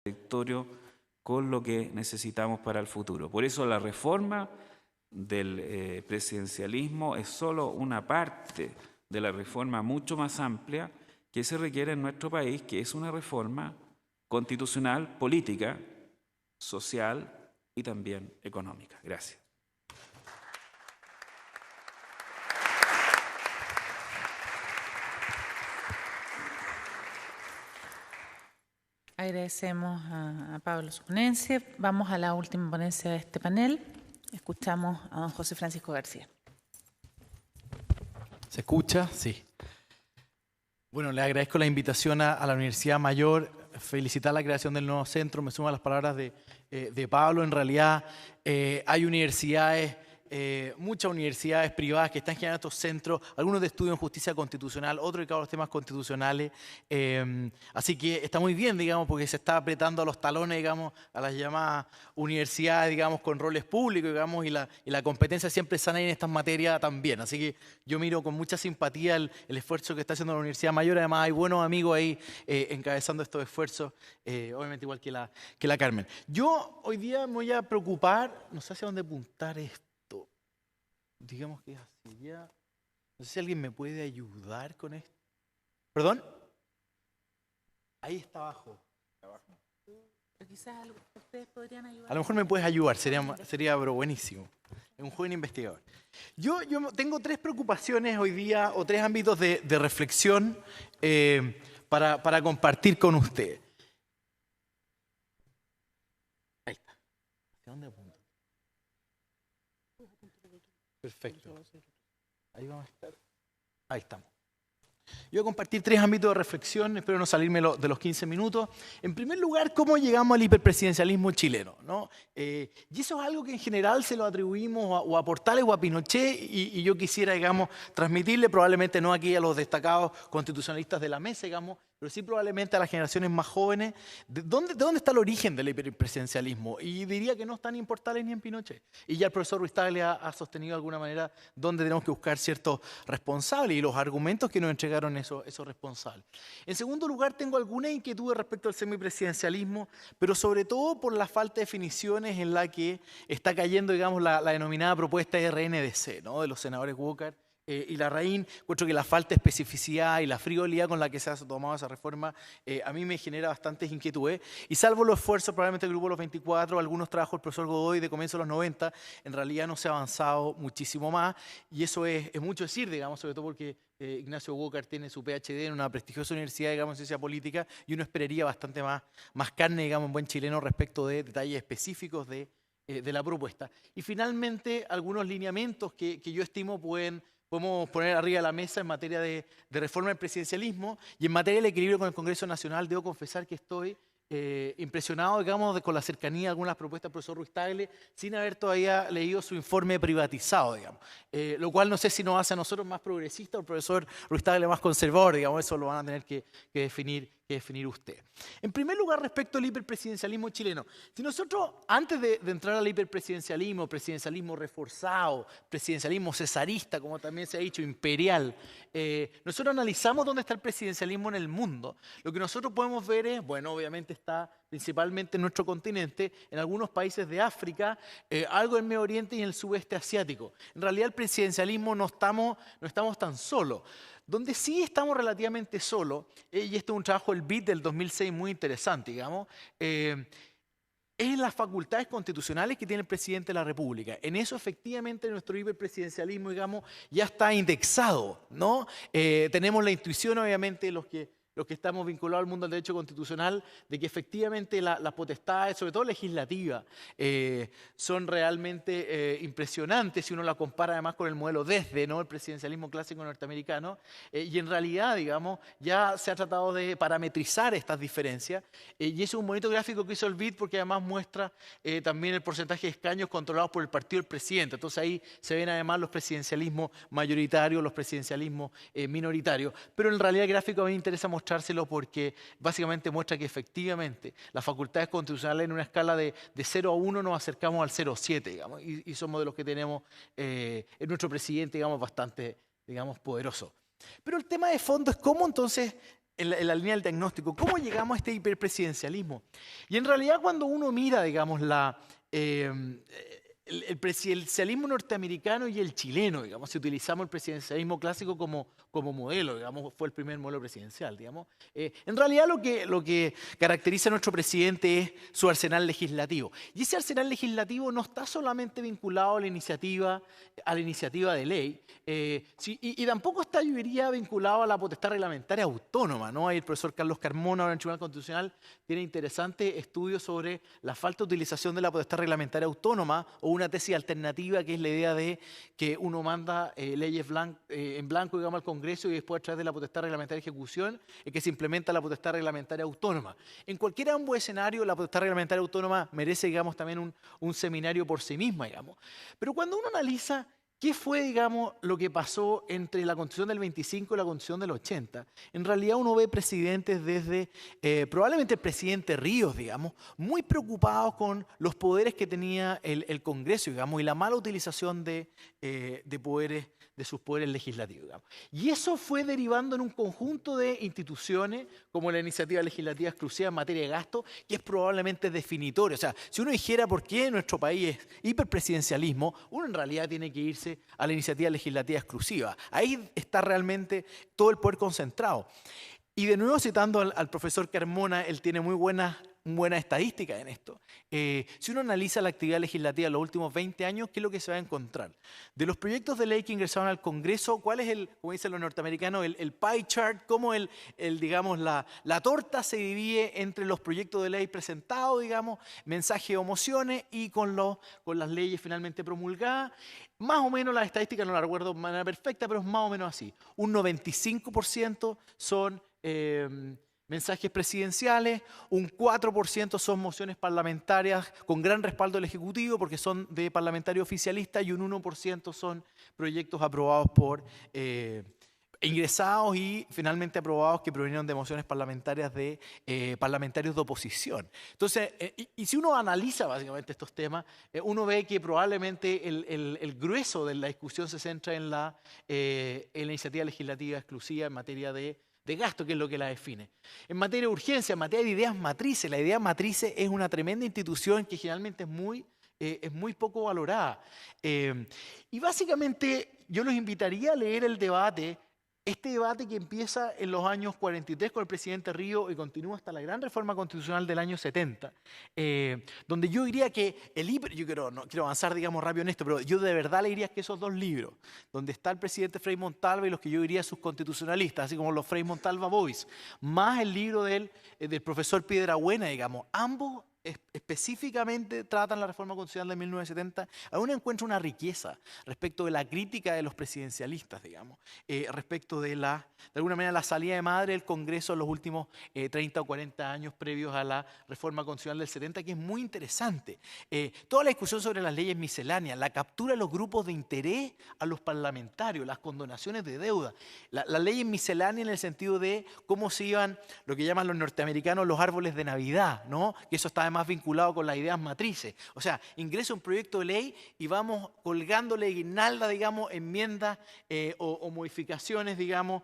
contradictorio con lo que necesitamos para el futuro. Por eso la reforma del presidencialismo es solo una parte de la reforma mucho más amplia que se requiere en nuestro país, que es una reforma constitucional, política, social y también económica. Gracias. Agradecemos a Pablo su ponencia. Vamos a la última ponencia de este panel. Escuchamos a don José Francisco García. ¿Se escucha? Sí. Bueno, le agradezco la invitación a la Universidad Mayor, felicitar la creación del nuevo centro, me sumo a las palabras de Pablo. En realidad hay universidades, muchas universidades privadas que están generando estos centros, algunos de estudio en justicia constitucional, otros dedicados a los temas constitucionales. Así que está muy bien, digamos, porque se está apretando a los talones, digamos, a las llamadas universidades, digamos, con roles públicos, digamos, y la competencia siempre sana en estas materias también. Así que yo miro con mucha simpatía el esfuerzo que está haciendo la Universidad Mayor. Además, hay buenos amigos ahí encabezando estos esfuerzos, obviamente igual que la Carmen. Yo hoy día me voy a preocupar, no sé hacia dónde apuntar esto. Digamos que es así, ya. No sé si alguien me puede ayudar con esto. ¿Perdón? Ahí está abajo. Pero quizás ustedes podrían ayudar. A lo mejor me puedes ayudar, sería pero buenísimo. Es un joven investigador. Yo tengo tres preocupaciones hoy día, o tres ámbitos de reflexión para compartir con usted. Ahí está. ¿Hacia dónde apunto? Perfecto. Ahí vamos a estar. Ahí estamos. Yo voy a compartir tres ámbitos de reflexión, espero no salirme de los 15 minutos. En primer lugar, ¿cómo llegamos al hiperpresidencialismo chileno? ¿No? Y eso es algo que en general se lo atribuimos o a Portales o a Pinochet, y yo quisiera, digamos, transmitirle, probablemente no aquí a los destacados constitucionalistas de la mesa, digamos, pero sí probablemente a las generaciones más jóvenes, ¿de dónde está el origen del hiperpresidencialismo? Y diría que no está ni en Portales ni en Pinochet. Y ya el profesor Ruiz Tagle ha sostenido de alguna manera dónde tenemos que buscar ciertos responsables y los argumentos que nos entregaron esos responsables. En segundo lugar, tengo algunas inquietudes respecto al semipresidencialismo, pero sobre todo por la falta de definiciones en la que está cayendo, digamos, la denominada propuesta de RNDC, ¿no? De los senadores Walker y Larraín. Encuentro que la falta de especificidad y la frivolidad con la que se ha tomado esa reforma a mí me genera bastantes inquietudes. Y salvo los esfuerzos probablemente del Grupo Los 24, algunos trabajos del profesor Godoy de comienzo de los 90, en realidad no se ha avanzado muchísimo más. Y eso es mucho decir, digamos, sobre todo porque Ignacio Walker tiene su PhD en una prestigiosa universidad, digamos, en ciencia política, y uno esperaría bastante más carne, digamos, en buen chileno respecto de detalles específicos de la propuesta. Y finalmente, algunos lineamientos que yo estimo podemos poner arriba de la mesa en materia de reforma del presidencialismo y en materia del equilibrio con el Congreso Nacional. Debo confesar que estoy impresionado, digamos, con la cercanía de algunas propuestas del profesor Ruiz Tagle, sin haber todavía leído su informe privatizado, digamos. Lo cual no sé si nos hace a nosotros más progresistas o el profesor Ruiz Tagle más conservador, digamos, eso lo van a tener que definir usted. En primer lugar, respecto al hiperpresidencialismo chileno, si nosotros, antes de entrar al hiperpresidencialismo, presidencialismo reforzado, presidencialismo cesarista, como también se ha dicho, imperial, nosotros analizamos dónde está el presidencialismo en el mundo, lo que nosotros podemos ver es, bueno, obviamente está principalmente en nuestro continente, en algunos países de África, algo en Medio Oriente y en el sudeste asiático. En realidad el presidencialismo no estamos tan solos. Donde sí estamos relativamente solos, y este es un trabajo del BID del 2006 muy interesante, digamos, es en las facultades constitucionales que tiene el presidente de la República. En eso efectivamente nuestro hiperpresidencialismo, digamos, ya está indexado, ¿no? Tenemos la intuición, obviamente, los que estamos vinculados al mundo del derecho constitucional, de que efectivamente las potestades, sobre todo legislativas, son realmente impresionantes si uno la compara además con el modelo desde, ¿no? El presidencialismo clásico norteamericano, y en realidad, digamos, ya se ha tratado de parametrizar estas diferencias, y es un bonito gráfico que hizo el BID porque además muestra también el porcentaje de escaños controlados por el partido del presidente. Entonces ahí se ven además los presidencialismos mayoritarios, los presidencialismos minoritarios, pero en realidad el gráfico a mí me interesa mostrárselo porque básicamente muestra que efectivamente las facultades constitucionales en una escala de 0 a 1 nos acercamos al 0,7, digamos, y somos de los que tenemos en nuestro presidente, digamos, bastante, digamos, poderoso. Pero el tema de fondo es cómo entonces en la línea del diagnóstico, ¿cómo llegamos a este hiperpresidencialismo? Y en realidad cuando uno mira, digamos, el presidencialismo norteamericano y el chileno, digamos, si utilizamos el presidencialismo clásico como modelo, digamos, fue el primer modelo presidencial, digamos. En realidad lo que caracteriza a nuestro presidente es su arsenal legislativo. Y ese arsenal legislativo no está solamente vinculado a la iniciativa de ley, y tampoco está, yo diría, vinculado a la potestad reglamentaria autónoma, ¿no? Ahí el profesor Carlos Carmona, ahora en el Tribunal Constitucional, tiene interesantes estudios sobre la falta de utilización de la potestad reglamentaria autónoma, o una tesis alternativa que es la idea de que uno manda leyes en blanco, digamos, al Congreso, y después a través de la potestad reglamentaria de ejecución que se implementa la potestad reglamentaria autónoma. En cualquier ambos escenarios, la potestad reglamentaria autónoma merece, digamos, también un seminario por sí misma, digamos. Pero cuando uno analiza qué fue, digamos, lo que pasó entre la Constitución del 25 y la Constitución del 80, en realidad uno ve presidentes desde, probablemente el presidente Ríos, digamos, muy preocupados con los poderes que tenía el Congreso, digamos, y la mala utilización de sus poderes legislativos, digamos. Y eso fue derivando en un conjunto de instituciones, como la iniciativa legislativa exclusiva en materia de gasto, que es probablemente definitorio. O sea, si uno dijera por qué nuestro país es hiperpresidencialismo, uno en realidad tiene que irse a la iniciativa legislativa exclusiva. Ahí está realmente todo el poder concentrado. Y de nuevo, citando al profesor Carmona, él tiene muy buena estadística en esto. Si uno analiza la actividad legislativa de los últimos 20 años, ¿qué es lo que se va a encontrar? De los proyectos de ley que ingresaron al Congreso, ¿cuál es como dicen los norteamericanos, el pie chart? ¿Cómo digamos, la torta se divide entre los proyectos de ley presentados, digamos, mensajes o mociones, y con las leyes finalmente promulgadas? Más o menos las estadísticas no las recuerdo de manera perfecta, pero es más o menos así. Un 95% son mensajes presidenciales, un 4% son mociones parlamentarias con gran respaldo del Ejecutivo porque son de parlamentarios oficialistas, y un 1% son proyectos aprobados ingresados y finalmente aprobados que provinieron de mociones parlamentarias de parlamentarios de oposición. Entonces, y si uno analiza básicamente estos temas, uno ve que probablemente el grueso de la discusión se centra en la iniciativa legislativa exclusiva en materia de gasto, que es lo que la define. En materia de urgencia, en materia de ideas matrices, la idea matrices es una tremenda institución que generalmente es muy poco valorada. Y básicamente yo los invitaría a leer este debate que empieza en los años 43 con el presidente Ríos y continúa hasta la gran reforma constitucional del año 70, donde yo diría que no quiero avanzar, digamos, rápido en esto, pero yo de verdad le diría que esos dos libros, donde está el presidente Frei Montalva y los que yo diría sus constitucionalistas, así como los Frei Montalva Boys, más el libro del profesor Piedrabuena, digamos, ambos específicamente tratan la reforma constitucional de 1970, aún encuentra una riqueza respecto de la crítica de los presidencialistas, digamos, respecto de alguna manera la salida de madre del Congreso en los últimos 30 o 40 años previos a la reforma constitucional del 70, que es muy interesante. Toda la discusión sobre las leyes misceláneas, la captura de los grupos de interés a los parlamentarios, las condonaciones de deuda, las leyes misceláneas en el sentido de cómo se iban, lo que llaman los norteamericanos, los árboles de Navidad, ¿no? Que eso está más vinculado con las ideas matrices. O sea, ingresa un proyecto de ley y vamos colgándole guirnalda, digamos, enmiendas o modificaciones, digamos,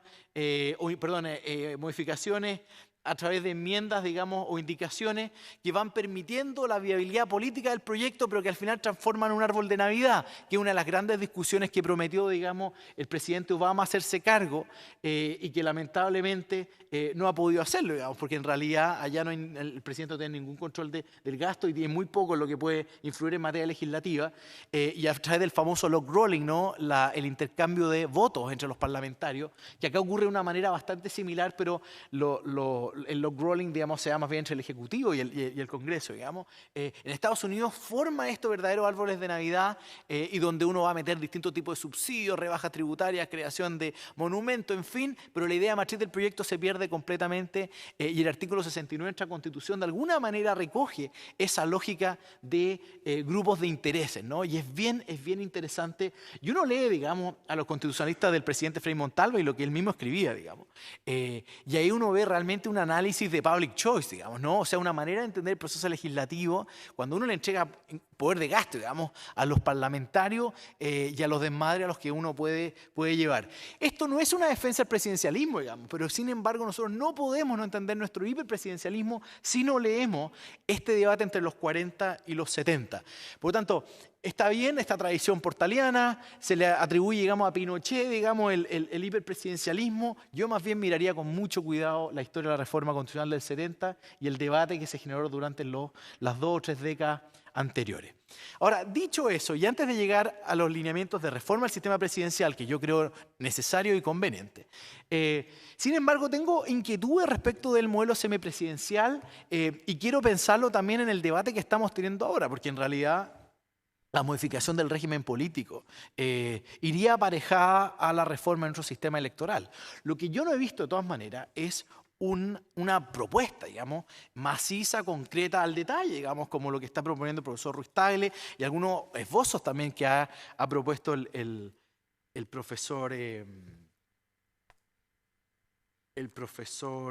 modificaciones a través de enmiendas, digamos, o indicaciones que van permitiendo la viabilidad política del proyecto, pero que al final transforman un árbol de Navidad, que es una de las grandes discusiones que prometió, digamos, el presidente Obama hacerse cargo y que lamentablemente no ha podido hacerlo, digamos, porque en realidad allá el presidente no tiene ningún control del gasto y tiene muy poco en lo que puede influir en materia legislativa, y a través del famoso log rolling, ¿no? El intercambio de votos entre los parlamentarios, que acá ocurre de una manera bastante similar, pero el log rolling, digamos, se da más bien entre el Ejecutivo y el Congreso, digamos. En Estados Unidos forma estos verdaderos árboles de Navidad y donde uno va a meter distintos tipos de subsidios, rebajas tributarias, creación de monumentos, en fin, pero la idea matriz del proyecto se pierde completamente y el artículo 69 de nuestra Constitución de alguna manera recoge esa lógica de grupos de intereses, ¿no? Y es bien interesante. Y uno lee, digamos, a los constitucionalistas del presidente Frei Montalva y lo que él mismo escribía, digamos. Y ahí uno ve realmente una análisis de public choice, digamos, ¿no? O sea, una manera de entender el proceso legislativo cuando uno le entrega poder de gasto, digamos, a los parlamentarios y a los desmadres a los que uno puede llevar. Esto no es una defensa del presidencialismo, digamos, pero sin embargo nosotros no podemos no entender nuestro hiperpresidencialismo si no leemos este debate entre los 40 y los 70. Por lo tanto, está bien esta tradición portaliana, se le atribuye, digamos, a Pinochet, digamos, el hiperpresidencialismo. Yo más bien miraría con mucho cuidado la historia de la reforma constitucional del 70 y el debate que se generó durante las 2 o 3 décadas anteriores. Ahora, dicho eso, y antes de llegar a los lineamientos de reforma del sistema presidencial, que yo creo necesario y conveniente, sin embargo, tengo inquietudes respecto del modelo semipresidencial y quiero pensarlo también en el debate que estamos teniendo ahora, porque en realidad la modificación del régimen político iría aparejada a la reforma en nuestro sistema electoral. Lo que yo no he visto de todas maneras es una propuesta, digamos, maciza, concreta al detalle, digamos, como lo que está proponiendo el profesor Ruiz Tagle y algunos esbozos también que ha propuesto el profesor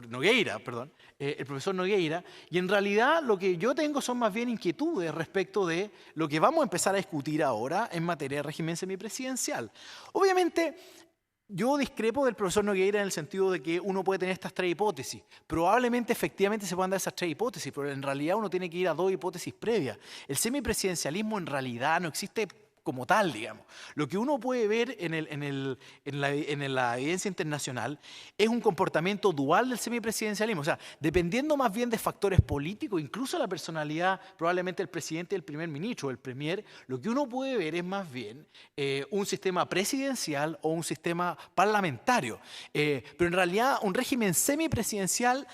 Nogueira, y en realidad lo que yo tengo son más bien inquietudes respecto de lo que vamos a empezar a discutir ahora en materia de régimen semipresidencial. Obviamente, yo discrepo del profesor Nogueira en el sentido de que uno puede tener estas 3 hipótesis. Probablemente, efectivamente, se puedan dar esas 3 hipótesis, pero en realidad uno tiene que ir a 2 hipótesis previas. El semipresidencialismo en realidad no existe como tal, digamos. Lo que uno puede ver en la evidencia internacional es un comportamiento dual del semipresidencialismo. O sea, dependiendo más bien de factores políticos, incluso la personalidad probablemente del presidente y del primer ministro o el premier, lo que uno puede ver es más bien un sistema presidencial o un sistema parlamentario. Pero en realidad un régimen semipresidencial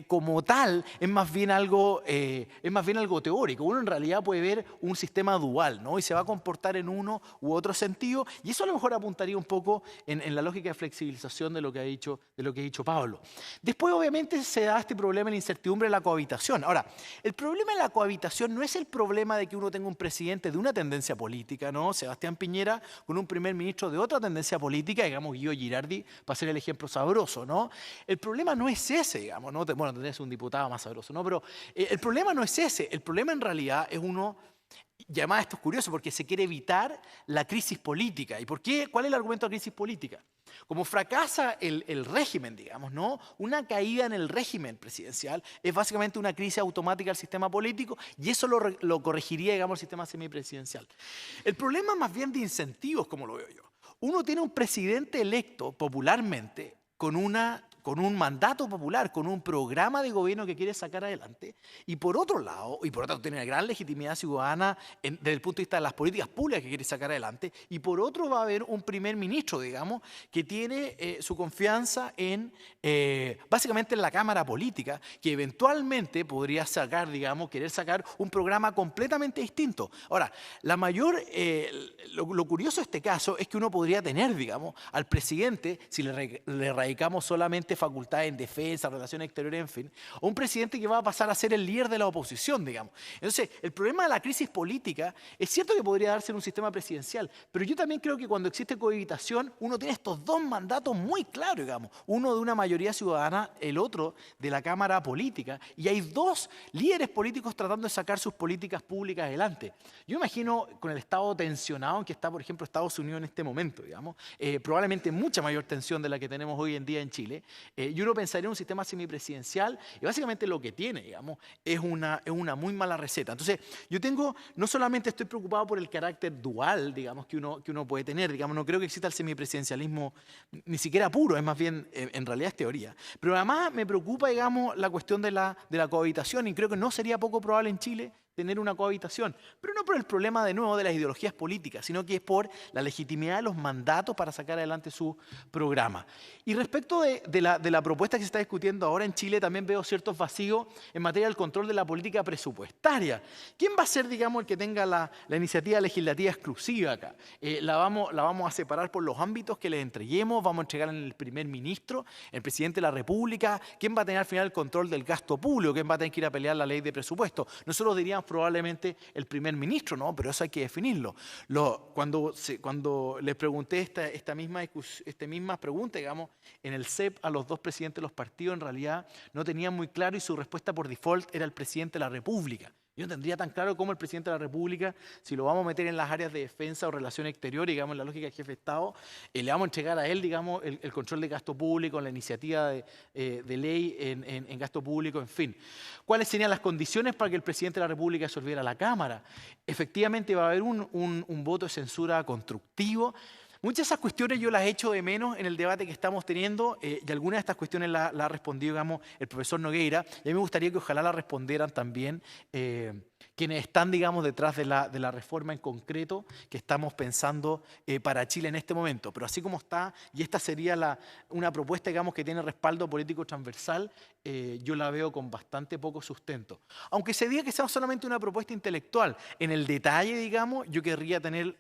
como tal es más bien algo teórico. Uno en realidad puede ver un sistema dual, ¿no? Y se va a comportar en uno u otro sentido, y eso a lo mejor apuntaría un poco en la lógica de flexibilización de lo que ha dicho Pablo. Después, obviamente, se da este problema de la incertidumbre de la cohabitación. Ahora, el problema de la cohabitación no es el problema de que uno tenga un presidente de una tendencia política, ¿no? Sebastián Piñera con un primer ministro de otra tendencia política, digamos, Guido Girardi, para ser el ejemplo sabroso, ¿no? El problema no es ese, digamos, ¿no? Bueno, tendrías un diputado más sabroso, ¿no? Pero el problema no es ese. El problema en realidad es uno. Y además esto es curioso porque se quiere evitar la crisis política. ¿Y por qué? ¿Cuál es el argumento de la crisis política? Como fracasa el régimen, digamos, ¿no? Una caída en el régimen presidencial es básicamente una crisis automática del sistema político y eso lo corregiría, digamos, el sistema semipresidencial. El problema más bien de incentivos, como lo veo yo. Uno tiene un presidente electo popularmente con un mandato popular, con un programa de gobierno que quiere sacar adelante, y por otro lado, y por otro lado tiene una gran legitimidad ciudadana desde el punto de vista de las políticas públicas que quiere sacar adelante, y por otro va a haber un primer ministro, digamos, que tiene su confianza básicamente en la Cámara Política, que eventualmente podría querer sacar un programa completamente distinto. Ahora, lo curioso de este caso es que uno podría tener, digamos, al presidente, si le radicamos solamente facultades en defensa, relaciones exteriores, en fin, o un presidente que va a pasar a ser el líder de la oposición, digamos. Entonces, el problema de la crisis política es cierto que podría darse en un sistema presidencial, pero yo también creo que cuando existe cohabitación, uno tiene estos 2 mandatos muy claros, digamos, uno de una mayoría ciudadana, el otro de la Cámara Política, y hay 2 líderes políticos tratando de sacar sus políticas públicas adelante. Yo imagino con el estado tensionado en que está, por ejemplo, Estados Unidos en este momento, digamos, probablemente mucha mayor tensión de la que tenemos hoy en día en Chile, y uno pensaría en un sistema semipresidencial y básicamente lo que tiene, digamos, es una muy mala receta. Entonces, no solamente estoy preocupado por el carácter dual, digamos, que uno puede tener, digamos, no creo que exista el semipresidencialismo ni siquiera puro, es más bien, en realidad es teoría. Pero además me preocupa, digamos, la cuestión de la cohabitación y creo que no sería poco probable en Chile tener una cohabitación, pero no por el problema de nuevo de las ideologías políticas, sino que es por la legitimidad de los mandatos para sacar adelante su programa. Y respecto de la propuesta que se está discutiendo ahora en Chile, también veo ciertos vacíos en materia del control de la política presupuestaria. ¿Quién va a ser, digamos, el que tenga la iniciativa legislativa exclusiva acá? La vamos a separar por los ámbitos que les entreguemos, vamos a entregar en el primer ministro, el presidente de la República, ¿quién va a tener al final el control del gasto público? ¿Quién va a tener que ir a pelear la ley de presupuesto? Nosotros diríamos, probablemente el primer ministro, ¿no? Pero eso hay que definirlo. Cuando les pregunté esta misma pregunta, digamos, en el CEP a los dos presidentes de los partidos, en realidad no tenían muy claro y su respuesta por default era el presidente de la República. Yo no tendría tan claro cómo el presidente de la República, si lo vamos a meter en las áreas de defensa o relación exterior, digamos, en la lógica del jefe de Estado, le vamos a entregar a él, digamos, el control de gasto público, la iniciativa de ley en gasto público, en fin. ¿Cuáles serían las condiciones para que el presidente de la República disolviera la Cámara? Efectivamente va a haber un voto de censura constructivo. Muchas de esas cuestiones yo las echo de menos en el debate que estamos teniendo y algunas de estas cuestiones las ha respondido, digamos, el profesor Nogueira, y a mí me gustaría que ojalá las respondieran también quienes están, digamos, detrás de la reforma en concreto que estamos pensando para Chile en este momento. Pero así como está, y esta sería una propuesta, digamos, que tiene respaldo político transversal, yo la veo con bastante poco sustento. Aunque se diga que sea solamente una propuesta intelectual, en el detalle, digamos, yo querría tener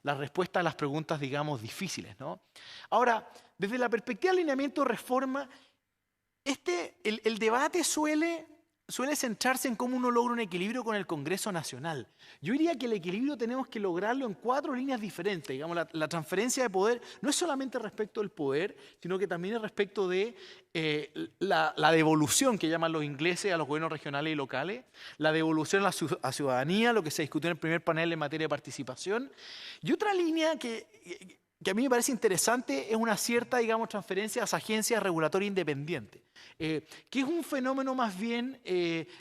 la respuesta a las preguntas, digamos, difíciles, ¿no? Ahora, desde la perspectiva de alineamiento reforma, el debate suele centrarse en cómo uno logra un equilibrio con el Congreso Nacional. Yo diría que el equilibrio tenemos que lograrlo en 4 líneas diferentes. Digamos, la transferencia de poder no es solamente respecto del poder, sino que también es respecto de la devolución que llaman los ingleses a los gobiernos regionales y locales, la devolución a la ciudadanía, lo que se discutió en el primer panel en materia de participación. Y otra línea que a mí me parece interesante es una cierta, digamos, transferencia a las agencias regulatorias independientes, que es un fenómeno más bien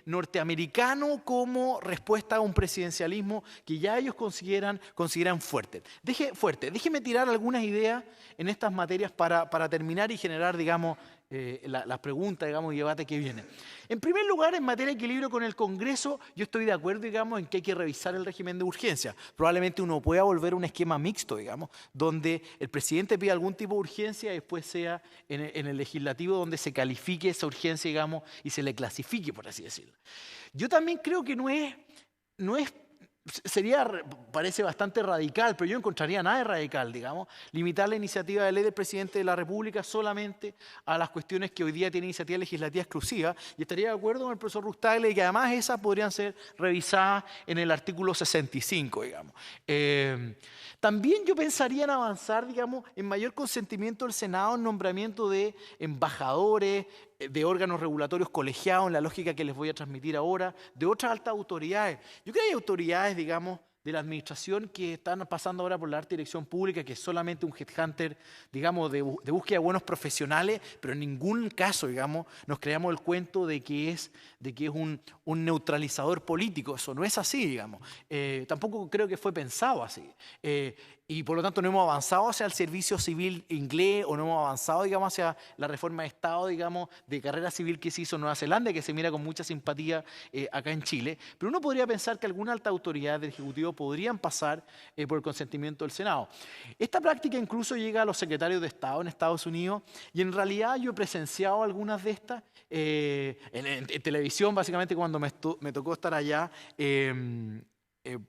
norteamericano como respuesta a un presidencialismo que ya ellos consideran fuerte. Déjeme tirar algunas ideas en estas materias para terminar y generar, digamos, las preguntas, digamos, y debate que viene. En primer lugar, en materia de equilibrio con el Congreso, yo estoy de acuerdo, digamos, en que hay que revisar el régimen de urgencia. Probablemente uno pueda volver a un esquema mixto, digamos, donde el presidente pida algún tipo de urgencia y después sea en el legislativo donde se califique esa urgencia, digamos, y se le clasifique, por así decirlo. Yo también creo que parece bastante radical, pero yo no encontraría nada de radical, digamos, limitar la iniciativa de ley del presidente de la República solamente a las cuestiones que hoy día tiene iniciativa legislativa exclusiva, y estaría de acuerdo con el profesor Rustagle que además esas podrían ser revisadas en el artículo 65, digamos. También yo pensaría en avanzar, digamos, en mayor consentimiento del Senado en nombramiento de embajadores, de órganos regulatorios colegiados, en la lógica que les voy a transmitir ahora, de otras altas autoridades. Yo creo que hay autoridades, digamos, de la administración que están pasando ahora por la alta dirección pública, que es solamente un headhunter, digamos, de búsqueda de buenos profesionales, pero en ningún caso, digamos, nos creamos el cuento de que es un neutralizador político. Eso no es así, digamos. Tampoco creo que fue pensado así. Y por lo tanto no hemos avanzado hacia el servicio civil inglés o no hemos avanzado, digamos, hacia la reforma de Estado, digamos, de carrera civil que se hizo en Nueva Zelanda, que se mira con mucha simpatía acá en Chile. Pero uno podría pensar que alguna alta autoridad del Ejecutivo podrían pasar por el consentimiento del Senado. Esta práctica incluso llega a los secretarios de Estado en Estados Unidos y en realidad yo he presenciado algunas de estas en televisión, básicamente cuando me tocó estar allá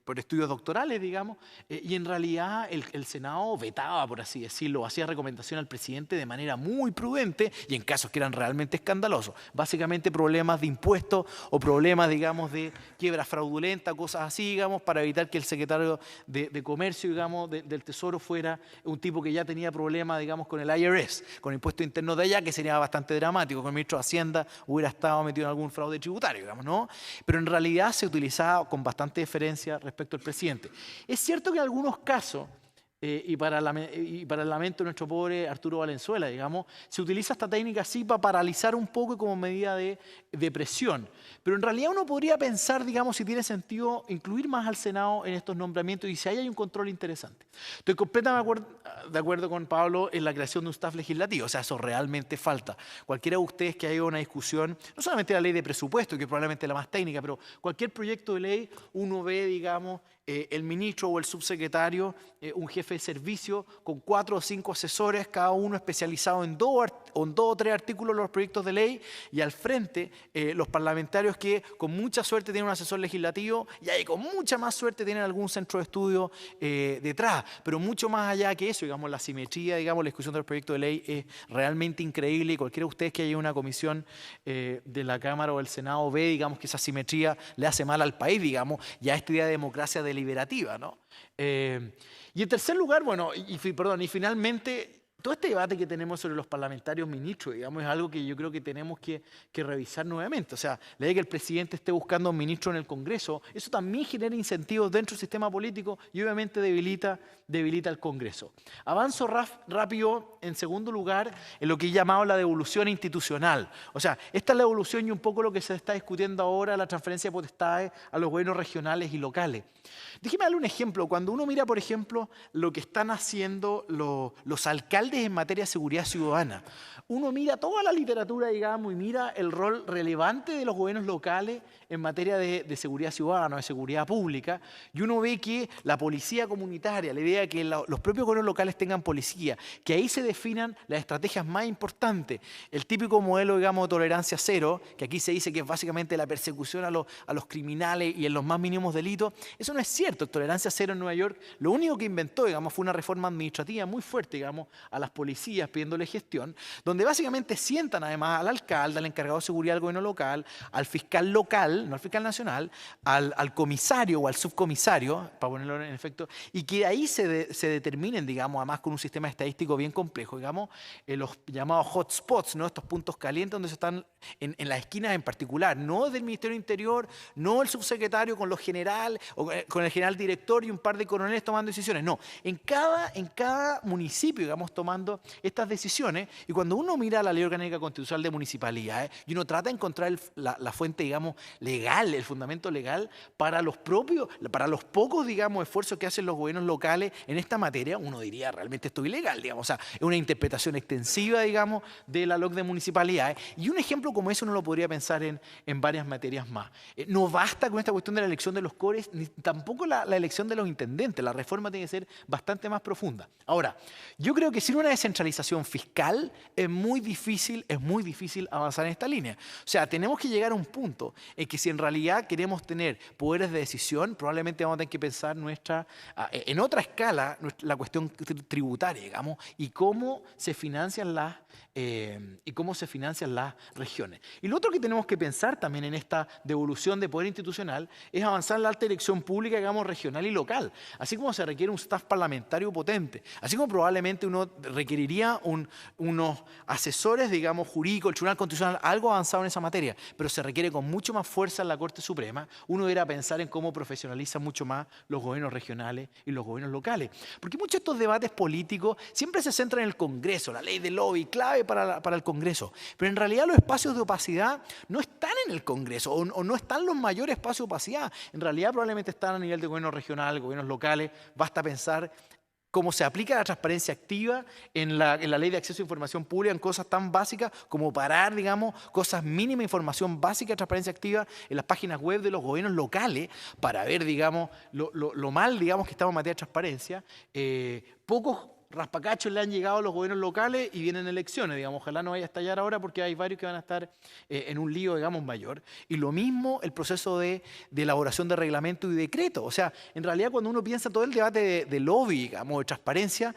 por estudios doctorales, digamos, y en realidad el Senado vetaba, por así decirlo, hacía recomendación al presidente de manera muy prudente y en casos que eran realmente escandalosos. Básicamente problemas de impuestos o problemas, digamos, de quiebra fraudulenta, cosas así, digamos, para evitar que el secretario de Comercio, digamos, del Tesoro fuera un tipo que ya tenía problemas, digamos, con el IRS, con el impuesto interno de allá, que sería bastante dramático, con el ministro de Hacienda hubiera estado metido en algún fraude tributario, digamos, ¿no? Pero en realidad se utilizaba con bastante diferencia respecto al presidente. Es cierto que en algunos casos, y para el lamento de nuestro pobre Arturo Valenzuela, digamos, se utiliza esta técnica así para paralizar un poco y como medida de presión. Pero en realidad uno podría pensar, digamos, si tiene sentido incluir más al Senado en estos nombramientos y si ahí hay un control interesante. Estoy completamente de acuerdo con Pablo en la creación de un staff legislativo, o sea, eso realmente falta. Cualquiera de ustedes que haya una discusión, no solamente la ley de presupuesto, que probablemente es la más técnica, pero cualquier proyecto de ley, uno ve, digamos, el ministro o el subsecretario, un jefe jefe de servicio con 4 o 5 asesores, cada uno especializado en 2 o 3 artículos de los proyectos de ley, y al frente los parlamentarios que con mucha suerte tienen un asesor legislativo y ahí con mucha más suerte tienen algún centro de estudio detrás. Pero mucho más allá que eso, digamos, la simetría, digamos, la discusión del proyecto de ley es realmente increíble, y cualquiera de ustedes que haya una comisión de la Cámara o del Senado ve, digamos, que esa simetría le hace mal al país, digamos, y a esta idea de democracia deliberativa, ¿no? Y en tercer lugar, bueno, y finalmente, todo este debate que tenemos sobre los parlamentarios ministros, digamos, es algo que yo creo que tenemos que revisar nuevamente. O sea, la idea de que el presidente esté buscando un ministro en el Congreso, eso también genera incentivos dentro del sistema político y obviamente debilita el Congreso. Avanzo rápido, en segundo lugar, en lo que he llamado la devolución institucional. O sea, esta es la devolución y un poco lo que se está discutiendo ahora, la transferencia de potestades a los gobiernos regionales y locales. Déjeme darle un ejemplo. Cuando uno mira, por ejemplo, lo que están haciendo los alcaldes en materia de seguridad ciudadana, uno mira toda la literatura, digamos, y mira el rol relevante de los gobiernos locales en materia de seguridad ciudadana, de seguridad pública, y uno ve que la policía comunitaria, la idea de que los propios gobiernos locales tengan policía, que ahí se definan las estrategias más importantes. El típico modelo, digamos, de tolerancia cero, que aquí se dice que es básicamente la persecución a los criminales y en los más mínimos delitos, eso no es cierto. Tolerancia cero en Nueva York, lo único que inventó, digamos, fue una reforma administrativa muy fuerte, digamos, a las policías pidiéndole gestión, donde básicamente sientan además al alcalde, al encargado de seguridad del gobierno local, al fiscal local, no al fiscal nacional, al comisario o al subcomisario, para ponerlo en efecto, y que ahí se determinen, digamos, además con un sistema estadístico bien complejo, digamos, los llamados hotspots, ¿no? Estos puntos calientes donde se están en las esquinas en particular, no del Ministerio del Interior, no el subsecretario con los generales, o con el general director y un par de coroneles tomando decisiones, no, en cada municipio, digamos, tomando estas decisiones. Y cuando uno mira la Ley Orgánica Constitucional de Municipalidades y uno trata de encontrar la fuente, digamos, legal, el fundamento legal para los pocos, digamos, esfuerzos que hacen los gobiernos locales en esta materia, uno diría realmente esto es ilegal, digamos, o sea, es una interpretación extensiva, digamos, de la LOC de municipalidades. Y un ejemplo como eso uno lo podría pensar en varias materias más. No basta con esta cuestión de la elección de los cores, ni tampoco la elección de los intendentes. La reforma tiene que ser bastante más profunda. Ahora, yo creo que sin una descentralización fiscal es muy difícil avanzar en esta línea. O sea, tenemos que llegar a un punto en que si en realidad queremos tener poderes de decisión, probablemente vamos a tener que pensar en otra escala la cuestión tributaria, digamos, y cómo se financian las regiones. Y lo otro que tenemos que pensar también en esta devolución de poder institucional es avanzar en la alta dirección pública, digamos, regional y local. Así como se requiere un staff parlamentario potente, así como probablemente uno requeriría unos asesores, digamos, jurídicos, el Tribunal Constitucional, algo avanzado en esa materia, pero se requiere con mucho más fuerza en la Corte Suprema, uno debería pensar en cómo profesionaliza mucho más los gobiernos regionales y los gobiernos locales. Porque muchos de estos debates políticos siempre se centran en el Congreso, la ley de lobby, clave para el Congreso, pero en realidad los espacios de opacidad no están en el Congreso o no están los mayores espacios de opacidad. En realidad probablemente están a nivel de gobierno regional, gobiernos locales. Basta pensar cómo se aplica la transparencia activa en la ley de acceso a información pública en cosas tan básicas como parar, digamos, cosas mínimas, información básica de transparencia activa en las páginas web de los gobiernos locales para ver, digamos, lo mal, digamos, que estamos en materia de transparencia. Pocos raspacachos le han llegado a los gobiernos locales y vienen elecciones, digamos, ojalá no vaya a estallar ahora porque hay varios que van a estar en un lío, digamos, mayor. Y lo mismo el proceso de elaboración de reglamento y decreto. O sea, en realidad cuando uno piensa todo el debate de lobby, digamos, de transparencia,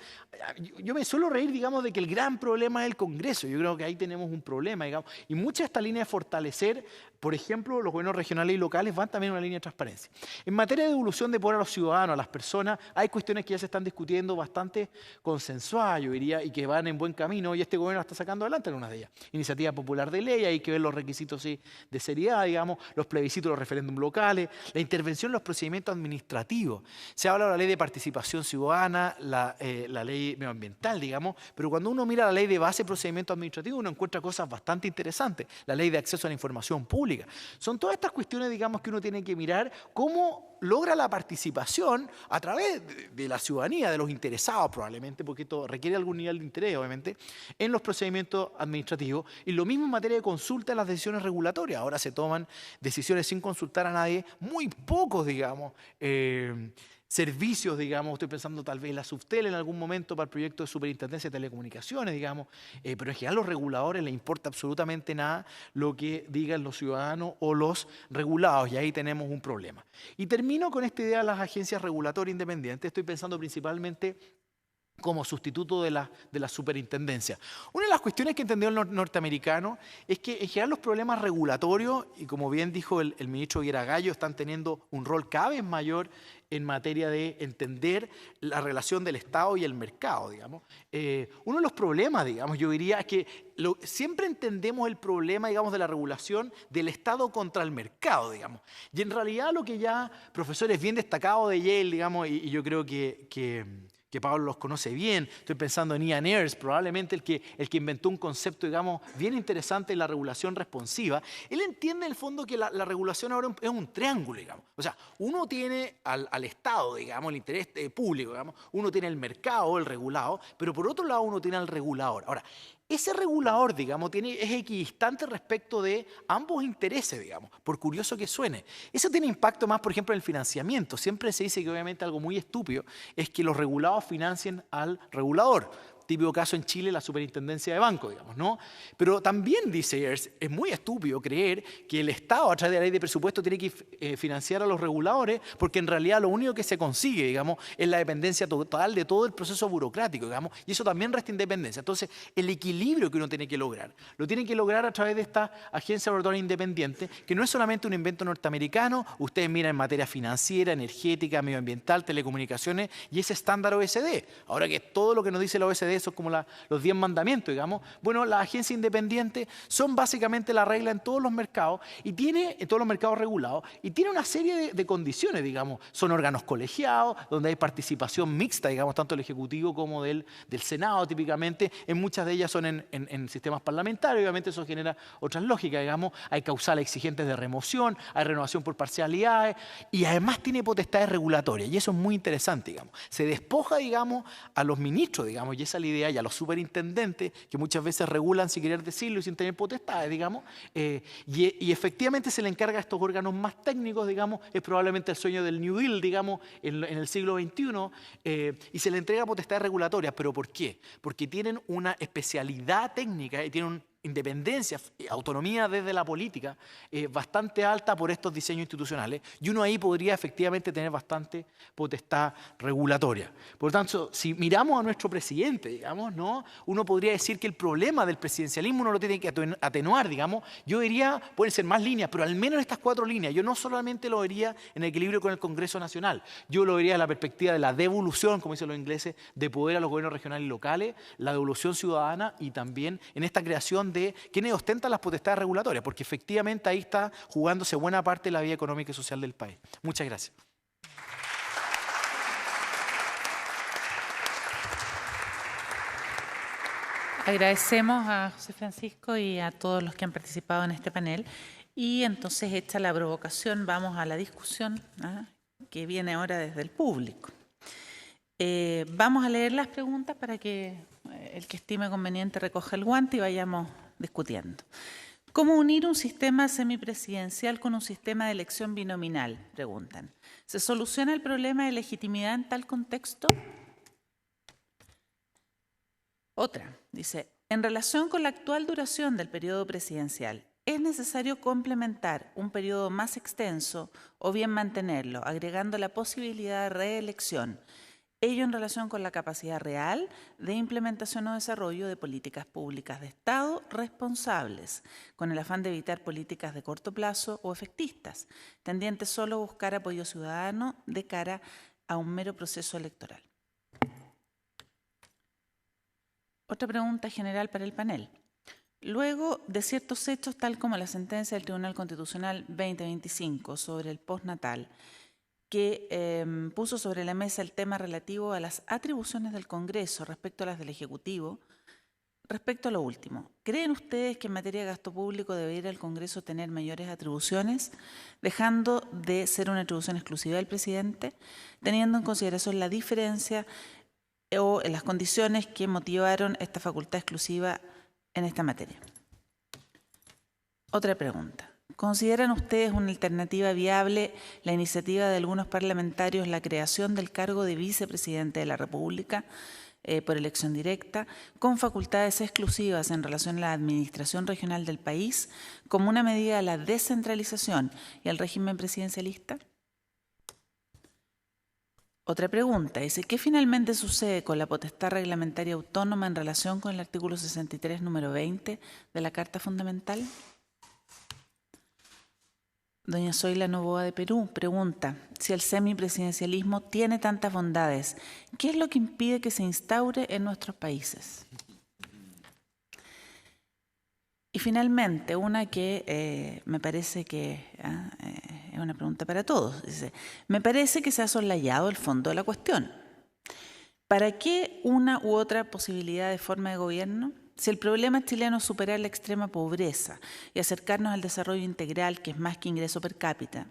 yo me suelo reír, digamos, de que el gran problema es el Congreso. Yo creo que ahí tenemos un problema, digamos, y mucha de esta línea de fortalecer, por ejemplo, los gobiernos regionales y locales van también en una línea de transparencia. En materia de devolución de poder a los ciudadanos, a las personas, hay cuestiones que ya se están discutiendo bastante consensuadas, yo diría, y que van en buen camino, y este gobierno está sacando adelante algunas de ellas. Iniciativa popular de ley, hay que ver los requisitos sí, de seriedad, digamos, los plebiscitos, los referéndums locales, la intervención en los procedimientos administrativos. Se habla de la ley de participación ciudadana, la ley medioambiental, digamos, pero cuando uno mira la ley de base de procedimientos administrativos, uno encuentra cosas bastante interesantes. La ley de acceso a la información pública. Son todas estas cuestiones, digamos, que uno tiene que mirar cómo logra la participación a través de la ciudadanía, de los interesados probablemente, porque esto requiere algún nivel de interés, obviamente, en los procedimientos administrativos. Y lo mismo en materia de consulta en las decisiones regulatorias. Ahora se toman decisiones sin consultar a nadie, muy pocos, digamos, servicios, digamos, estoy pensando tal vez en la Subtel en algún momento para el proyecto de superintendencia de telecomunicaciones, digamos, pero en general a los reguladores les importa absolutamente nada lo que digan los ciudadanos o los regulados, y ahí tenemos un problema. Y termino con esta idea de las agencias regulatorias independientes. Estoy pensando principalmente como sustituto de la superintendencia. Una de las cuestiones que entendió el norteamericano es que en general los problemas regulatorios, y como bien dijo el ministro Viera-Gallo, están teniendo un rol cada vez mayor en materia de entender la relación del Estado y el mercado, digamos. Uno de los problemas, digamos, yo diría, es que siempre entendemos el problema, digamos, de la regulación del Estado contra el mercado, digamos. Y en realidad lo que ya profesores bien destacados de Yale, digamos, y yo creo que Pablo los conoce bien, estoy pensando en Ian Ayres, probablemente el que inventó un concepto, digamos, bien interesante en la regulación responsiva. Él entiende en el fondo que la regulación ahora es un triángulo, digamos. O sea, uno tiene al Estado, digamos, el interés público, digamos, uno tiene el mercado, el regulado, pero por otro lado uno tiene al regulador. Ahora, ese regulador, digamos, es equidistante respecto de ambos intereses, digamos, por curioso que suene. Eso tiene impacto más, por ejemplo, en el financiamiento. Siempre se dice que obviamente algo muy estúpido es que los regulados financien al regulador. Típico caso en Chile, la superintendencia de banco, digamos, ¿no? Pero también, dice Ayres, es muy estúpido creer que el Estado, a través de la ley de presupuesto, tiene que financiar a los reguladores, porque en realidad lo único que se consigue, digamos, es la dependencia total de todo el proceso burocrático, digamos, y eso también resta independencia. Entonces, el equilibrio que uno tiene que lograr, lo tiene que lograr a través de esta agencia regulatoria independiente, que no es solamente un invento norteamericano. Ustedes miran en materia financiera, energética, medioambiental, telecomunicaciones, y ese estándar OECD. Ahora que todo lo que nos dice la OECD, eso es como los 10 mandamientos, digamos. Bueno, las agencias independientes son básicamente la regla en todos los mercados, en todos los mercados regulados, y tiene una serie de condiciones, digamos. Son órganos colegiados, donde hay participación mixta, digamos, tanto del Ejecutivo como del Senado, típicamente. En muchas de ellas son en sistemas parlamentarios, obviamente eso genera otras lógicas, digamos. Hay causales exigentes de remoción, hay renovación por parcialidades, y además tiene potestades regulatorias, y eso es muy interesante, digamos. Se despoja, digamos, a los ministros, digamos, y esa es la idea, y a los superintendentes, que muchas veces regulan sin querer decirlo y sin tener potestades, digamos, y efectivamente se le encarga a estos órganos más técnicos, digamos, es probablemente el sueño del New Deal, digamos, en el siglo XXI, y se le entrega potestades regulatorias. ¿Pero por qué? Porque tienen una especialidad técnica y tienen independencia, autonomía desde la política bastante alta por estos diseños institucionales, y uno ahí podría efectivamente tener bastante potestad regulatoria. Por lo tanto, si miramos a nuestro presidente, digamos, ¿no? Uno podría decir que el problema del presidencialismo no lo tiene que atenuar, digamos. Yo diría, pueden ser más líneas, pero al menos estas 4 líneas. Yo no solamente lo vería en equilibrio con el Congreso Nacional, yo lo vería en la perspectiva de la devolución, como dicen los ingleses, de poder a los gobiernos regionales y locales, la devolución ciudadana, y también en esta creación de quienes ostentan las potestades regulatorias, porque efectivamente ahí está jugándose buena parte de la vida económica y social del país. Muchas gracias. Agradecemos a José Francisco y a todos los que han participado en este panel. Y entonces, hecha la provocación, vamos a la discusión que viene ahora desde el público. Vamos a leer las preguntas para que el que estime conveniente recoja el guante y vayamos discutiendo. ¿Cómo unir un sistema semipresidencial con un sistema de elección binominal? Preguntan. ¿Se soluciona el problema de legitimidad en tal contexto? Otra, dice, en relación con la actual duración del periodo presidencial, ¿es necesario complementar un periodo más extenso o bien mantenerlo, agregando la posibilidad de reelección? Ello en relación con la capacidad real de implementación o desarrollo de políticas públicas de Estado responsables, con el afán de evitar políticas de corto plazo o efectistas, tendientes solo a buscar apoyo ciudadano de cara a un mero proceso electoral. Otra pregunta general para el panel. Luego de ciertos hechos, tal como la sentencia del Tribunal Constitucional 2025 sobre el postnatal, que puso sobre la mesa el tema relativo a las atribuciones del Congreso respecto a las del Ejecutivo. Respecto a lo último, ¿creen ustedes que en materia de gasto público debería el Congreso tener mayores atribuciones, dejando de ser una atribución exclusiva del presidente, teniendo en consideración la diferencia o las condiciones que motivaron esta facultad exclusiva en esta materia? Otra pregunta. ¿Consideran ustedes una alternativa viable la iniciativa de algunos parlamentarios la creación del cargo de vicepresidente de la República por elección directa, con facultades exclusivas en relación a la administración regional del país, como una medida de la descentralización y al régimen presidencialista? Otra pregunta dice, ¿qué finalmente sucede con la potestad reglamentaria autónoma en relación con el artículo 63, número 20 de la Carta Fundamental? Doña Zoila Novoa de Perú pregunta, si el semipresidencialismo tiene tantas bondades, ¿qué es lo que impide que se instaure en nuestros países? Y finalmente, una que me parece que es una pregunta para todos. Dice, me parece que se ha soslayado el fondo de la cuestión. ¿Para qué una u otra posibilidad de forma de gobierno? Si el problema chileno es superar la extrema pobreza y acercarnos al desarrollo integral, que es más que ingreso per cápita,